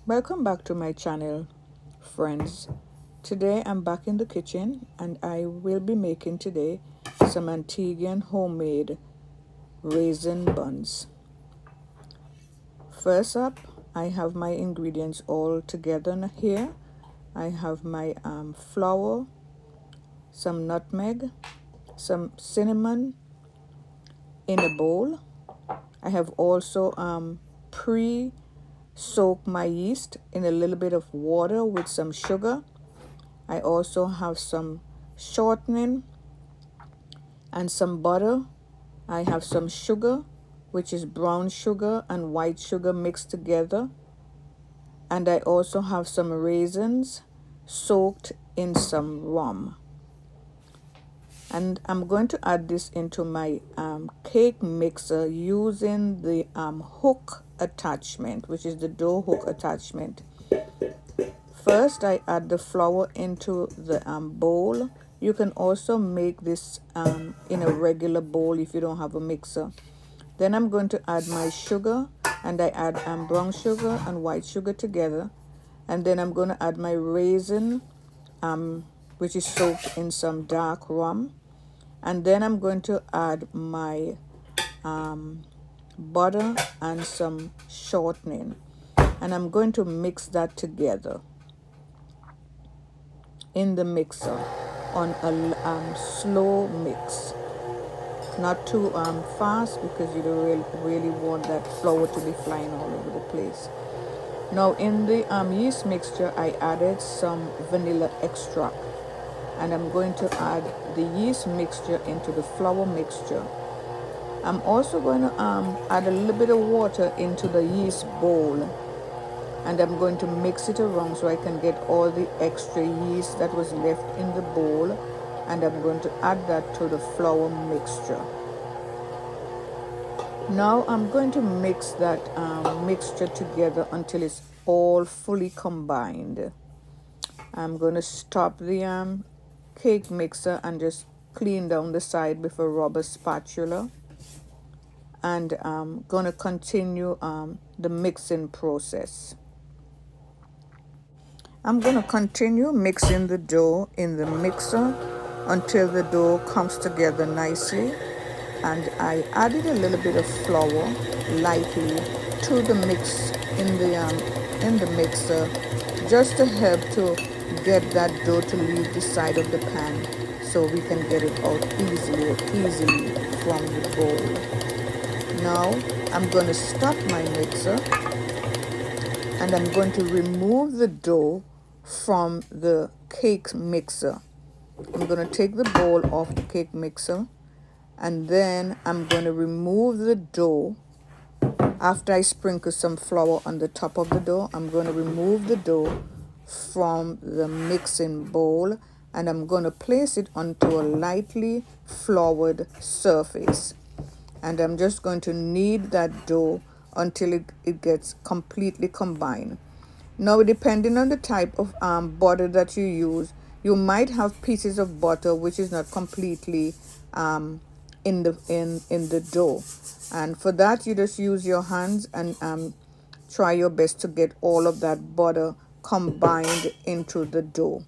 Welcome back to my channel, friends. Today I'm back in the kitchen and I will be making today some Antiguan homemade raisin buns. First up, I have my ingredients all together here. I have my flour, some nutmeg, some cinnamon in a bowl. I have also pre-soaked my yeast in a little bit of water with some sugar. I also have some shortening and some butter. I have some sugar, which is brown sugar and white sugar mixed together. And I also have some raisins soaked in some rum. And I'm going to add this into my cake mixer using the hook attachment, which is the dough hook attachment. First, I add the flour into the bowl. You can also make this in a regular bowl if you don't have a mixer. Then I'm going to add my sugar, and I add brown sugar and white sugar together. And then I'm going to add my raisin, which is soaked in some dark rum. And then I'm going to add my butter and some shortening. And I'm going to mix that together in the mixer on a slow mix. Not too fast because you don't really want that flour to be flying all over the place. Now in the yeast mixture, I added some vanilla extract. And I'm going to add the yeast mixture into the flour mixture. I'm also going to add a little bit of water into the yeast bowl, and I'm going to mix it around so I can get all the extra yeast that was left in the bowl, and I'm going to add that to the flour mixture. Now I'm going to mix that mixture together until it's all fully combined. I'm going to stop the cake mixer and just clean down the side with a rubber spatula, and I'm going to continue the mixing process. I'm going to continue mixing the dough in the mixer until the dough comes together nicely, and I added a little bit of flour lightly to the mix in the mixer just to help to get that dough to leave the side of the pan so we can get it out easily from the bowl. Now I'm going to stop my mixer and I'm going to remove the dough from the cake mixer. I'm going to take the bowl off the cake mixer, and then I'm going to remove the dough. After I sprinkle some flour on the top of the dough, I'm going to remove the dough from the mixing bowl, and I'm going to place it onto a lightly floured surface. And I'm just going to knead that dough until it gets completely combined. Now, depending on the type of butter that you use, you might have pieces of butter which is not completely in the dough, and for that you just use your hands and try your best to get all of that butter combined into the dough.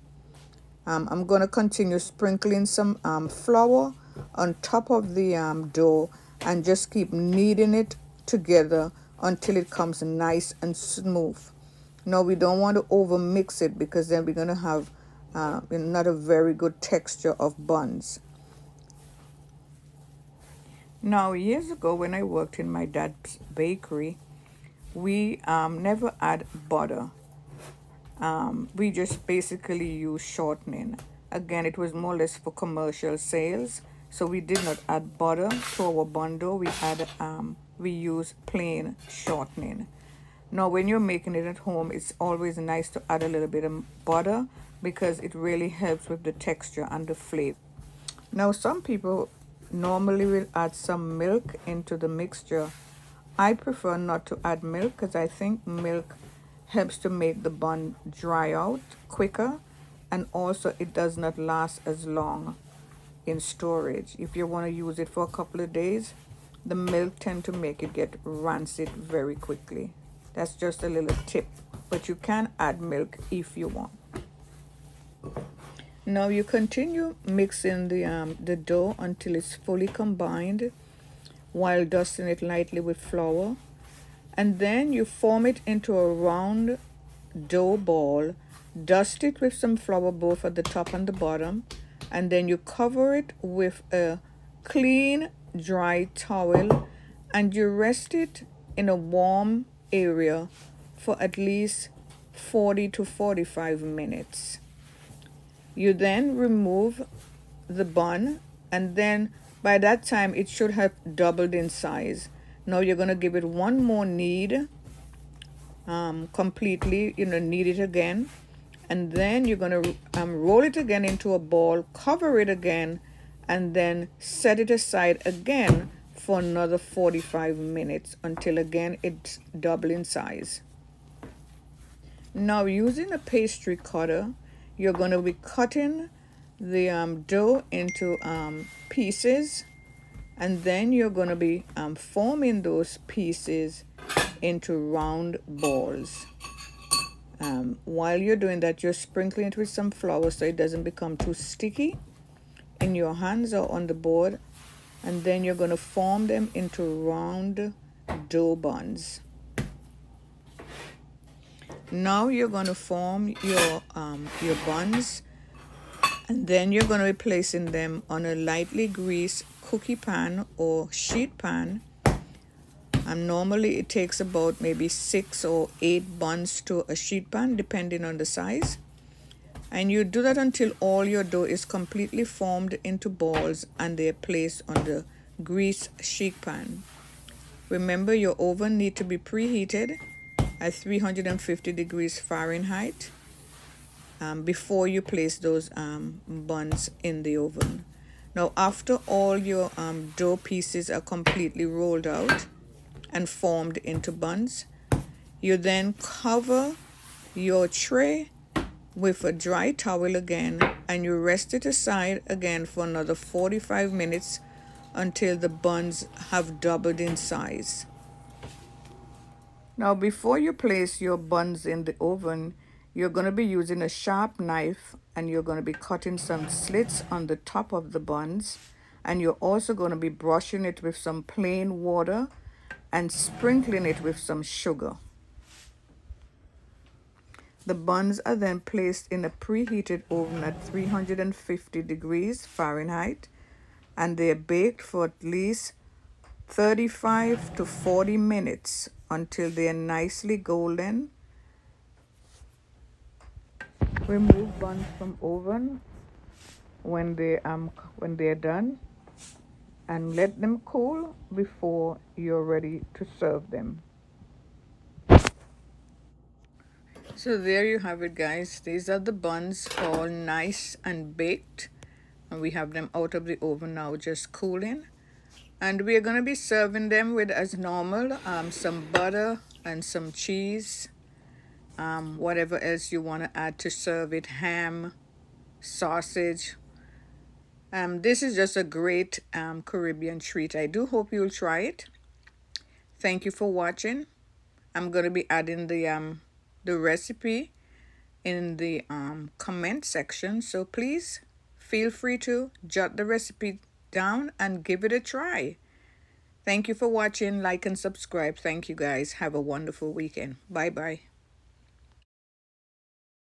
I'm going to continue sprinkling some flour on top of the dough and just keep kneading it together until it comes nice and smooth. Now we don't want to over mix it because then we're going to have not a very good texture of buns. Now, years ago when I worked in my dad's bakery, we never add butter. We just basically use shortening. Again, it was more or less for commercial sales, so we did not add butter to our bun dough. We use plain shortening. Now, when you're making it at home, it's always nice to add a little bit of butter because it really helps with the texture and the flavor. Now, some people normally will add some milk into the mixture. I prefer not to add milk because I think milk helps to make the bun dry out quicker, and also it does not last as long in storage. If you want to use it for a couple of days, the milk tends to make it get rancid very quickly. That's just a little tip but you can add milk if you want. Now you continue mixing the dough until it's fully combined while dusting it lightly with flour. And then you form it into a round dough ball, dust it with some flour both at the top and the bottom, and then you cover it with a clean, dry towel and you rest it in a warm area for at least 40 to 45 minutes. You then remove the bun, and then by that time it should have doubled in size. Now you're going to give it one more knead, completely, knead it again, and then you're going to roll it again into a ball, cover it again, and then set it aside again for another 45 minutes until again it's double in size. Now using a pastry cutter, you're going to be cutting the dough into pieces, and then you're going to be forming those pieces into round balls. While you're doing that, you're sprinkling it with some flour so it doesn't become too sticky in your hands or on the board, and then you're going to form them into round dough buns. Now you're going to form your buns, and then you're going to be placing them on a lightly greased cookie pan or sheet pan. Normally it takes about maybe 6 or 8 buns to a sheet pan depending on the size. And you do that until all your dough is completely formed into balls and they're placed on the greased sheet pan. Remember, your oven needs to be preheated at 350 degrees Fahrenheit before you place those buns in the oven. Now after all your dough pieces are completely rolled out and formed into buns, you then cover your tray with a dry towel again, and you rest it aside again for another 45 minutes until the buns have doubled in size. Now before you place your buns in the oven, you're going to be using a sharp knife, and you're going to be cutting some slits on the top of the buns, and you're also going to be brushing it with some plain water and sprinkling it with some sugar. The buns are then placed in a preheated oven at 350 degrees Fahrenheit, and they're baked for at least 35 to 40 minutes until they are nicely golden. Remove buns from oven when they're done, and let them cool before you're ready to serve them. So there you have it, guys. These are the buns, all nice and baked, and we have them out of the oven now, just cooling. And we are going to be serving them with, as normal, some butter and some cheese, whatever else you want to add to serve it, ham, sausage. This is just a great Caribbean treat. I do hope you'll try it. Thank you for watching. I'm going to be adding the recipe in the comment section, so please feel free to jot the recipe down and give it a try. Thank you for watching. Like and subscribe. Thank you, guys. Have a wonderful weekend. Bye bye.